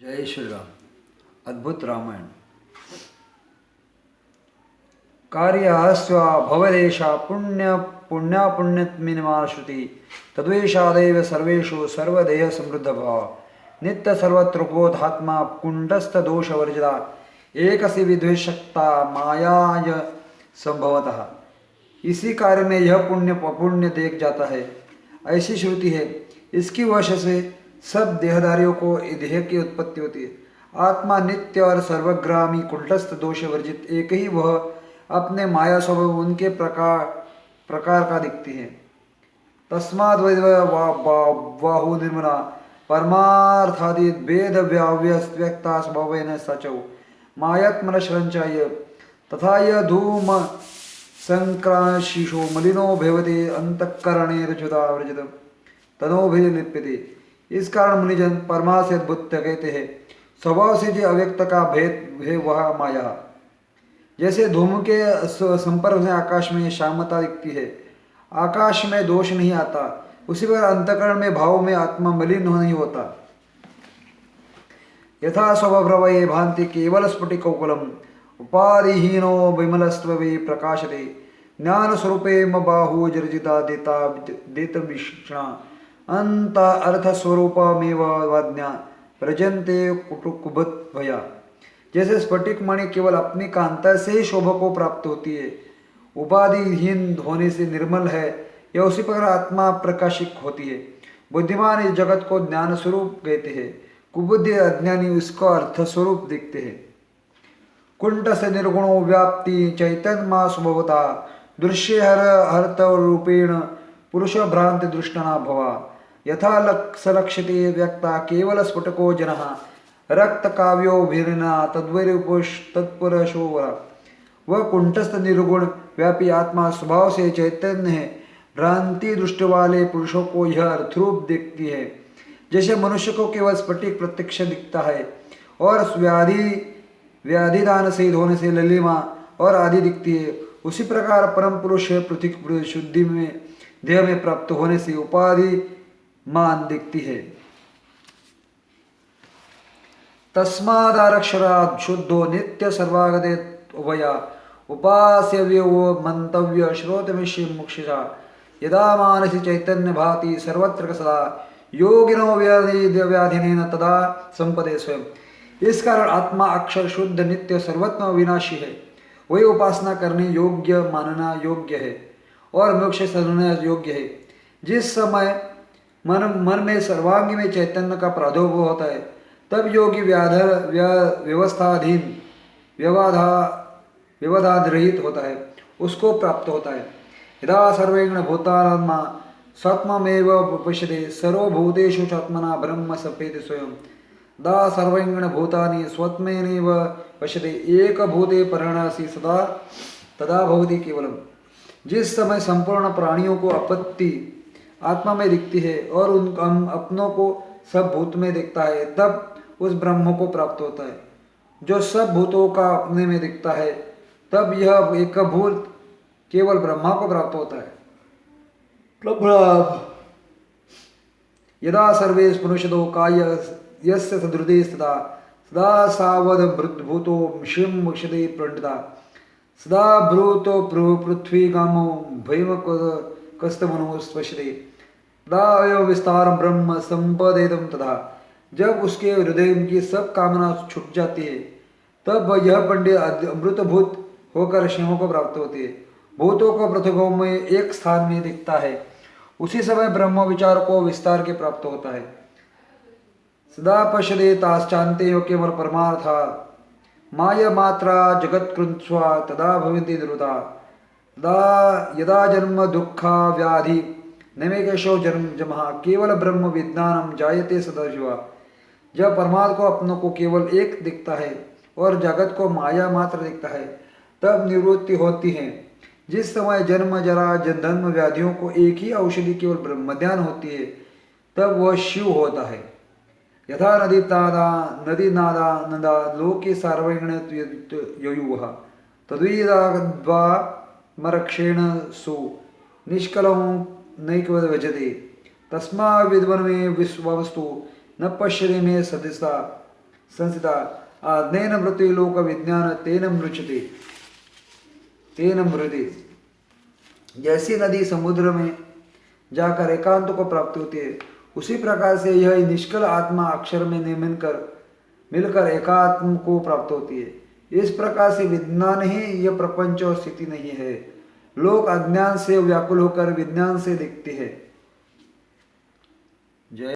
जय श्री राम। अद्भुत रामायण। कार्यास्व भवदेशा पुण्य पुण्यापुण्यत्मिनिमा श्रुति तद्वेषादेव सर्वेषु सर्वदेह समृद्ध भाव नित्य सर्वत्रोधात्मा कुंडस्थ दोष वर्जिता एकसी विद्वेषक्ता मायाय संभवतः। इसी कार्य में यह पुण्य अपुण्य देख जाता है, ऐसी श्रुति है। इसकी वजह से सब देहधारियों को देह की उत्पत्ति होती है। आत्मा नित्य और सर्वग्रामी कुंठस्थ दोष वर्जित एक ही वह अपने माया स्वभाव उनके प्रकार प्रकार का दिखती है। तस्माद् बाहु निर्मला परमार्थादि भेद व्यक्ता स्वभावेन सचौ मायात्मन शरंचाय तथा यह धूम संक्राशिषो मलिनो भेवते अंतःकरणे रजुता वर्जित तनोभिलिप्यते। इस कारण मुनिजन परमा से अद्भुत कहते हैं। स्वभाव से जो अव्यक्त का भेद है वह माया। जैसे धूम के संपर्क से आकाश में श्यामता दिखती है, आकाश में दोष नहीं आता, उसी प्रकार अंतःकरण में भाव में आत्मा मलिन नहीं होता। यथा स्वभावप्रवये भांति केवल स्फटिकौकुलम उपाधिहीनो विमलस्त्वे प्रकाशते ज्ञान स्वरूपे बाहु जर्जिता देत विष्णा अंत अर्थ स्वरूपमेव वज्ञा प्रजंते कुटुकुबत भया। जैसे स्फटिक मणि केवल अपनी कांता से ही शोभा को प्राप्त होती है, उपाधिहीन होने से निर्मल है, यह उसी प्रकार आत्मा प्रकाशिक होती है। बुद्धिमान इस जगत को ज्ञान स्वरूप कहते हैं, कुबुद्धि अज्ञानी उसका अर्थ स्वरूप देखते हैं। कुंठ से निर्गुणो व्याप्ति चैतन्य स्वभवता दृश्य हर्त रूपेण पुरुष भ्रांति दृष्टना भवा यथा सलक्षते व्यक्ता केवल स्फुटको जनः रक्त काव्यो भिन्ना तत्पुरुषो वह कुंठस्थ निर्गुण व्यापी आत्मा स्वभाव से चैतन्य है। भ्रांति दृष्टि वाले पुरुषों को यह अर्थरूप दिखती है। जैसे मनुष्य को केवल स्फटिक प्रत्यक्ष दिखता है और व्याधिदान से होने से ललिमा और आदि दिखती है, उसी प्रकार परम पुरुष पृथ्वी शुद्धि में देह में प्राप्त होने से उपाधि मान दिखती है। तस्मादारक्षरात् शुद्धो नित्य सर्वागते उभया उपास्यव्यो मंतव्य श्रोतमिष्य मुक्षिषा यदा मानसि चैतन्य भाति सर्वत्र सदा योगिनो व्याधिनेन तदा संपदे स्वयं। इस कारण आत्मा अक्षर शुद्ध नित्य सर्वत्म विनाशी है, वही उपासना करने योग्य मानना योग्य है और मोक्ष सदना योग्य है। जिस समय मन में सर्वांगी में चैतन्य का प्रादुर्भाव होता है, तब योगी व्यवस्थाधीन व्यवधान रहित होता है, उसको प्राप्त होता है। यदा सर्वेण भूतात्मा स्वात्ममेव पश्यते सर्वभूतेषु चात्मना ब्रह्म सपेति स्वयं दा सर्वेण भूतानि स्वत्मेनैव पश्यते एक भूते परिणसी सदा तदा भवति केवलम। जिस समय संपूर्ण प्राणियों को आपत्ति आत्मा में दिखती है और उन अपनों को सब भूत में दिखता है, तब उस ब्रह्म को प्राप्त होता है। जो सब भूतों का अपने में दिखता है, तब यह एक भूत केवल ब्रह्मा को प्राप्त होता है। यदा सर्वे मनुष्यो काय यस्य सदृदे स्थिता सदा सावध भूतो शिम मुक्षते पंडिता सदा भ्रूतो पृथ्वी गामो भैम कस्तमनो स्पश्यते तदा विस्तार ब्रह्म संपदेदम तथा। जब उसके हृदय की सब कामना छुट जाती है, तब यह पंडित अमृतभूत होकर शिवों को प्राप्त होती है। भूतों को पृथ्वी में एक स्थान में दिखता है, उसी समय ब्रह्म विचार को विस्तार के प्राप्त होता है। सदा पश्यते ताश्चान्ते यो केवल परमार्था माया मात्रा जगत कृत्स्वा तदा भवन्ति निरुता तदा यदा जन्म दुःखा व्याधि नमेकेशो जन्म जमहा केवल ब्रह्म विज्ञानम जायते सदाशिवा। जब परमात्मा को अपनों को केवल एक दिखता है और जगत को माया मात्र दिखता है, तब निवृत्ति होती है। जिस समय जन्म जरा जन्म व्याधियों को एक ही औषधि केवल ब्रह्म ध्यान होती है, तब वह शिव होता है। यथा नदी नादा नदा लोके सार्वजन ययुः तद्वीदा मरक्षेण सु निष्कलं नैक भजते तस्मा विद्वन में विश्वस्तु न पश्यते में सदसा संस्थिता अध्ययन वृत्ति लोक विज्ञान तेन मृचते तेन मृदे। जैसी नदी समुद्र में जाकर एकांत को प्राप्त होती है, उसी प्रकार से यह निष्कल आत्मा अक्षर में मिलकर एकात्म को प्राप्त होती है। इस प्रकार से विज्ञान ही यह प्रपंच और स्थिति नहीं है। लोग अज्ञान से व्याकुल होकर विज्ञान से देखते हैं। जय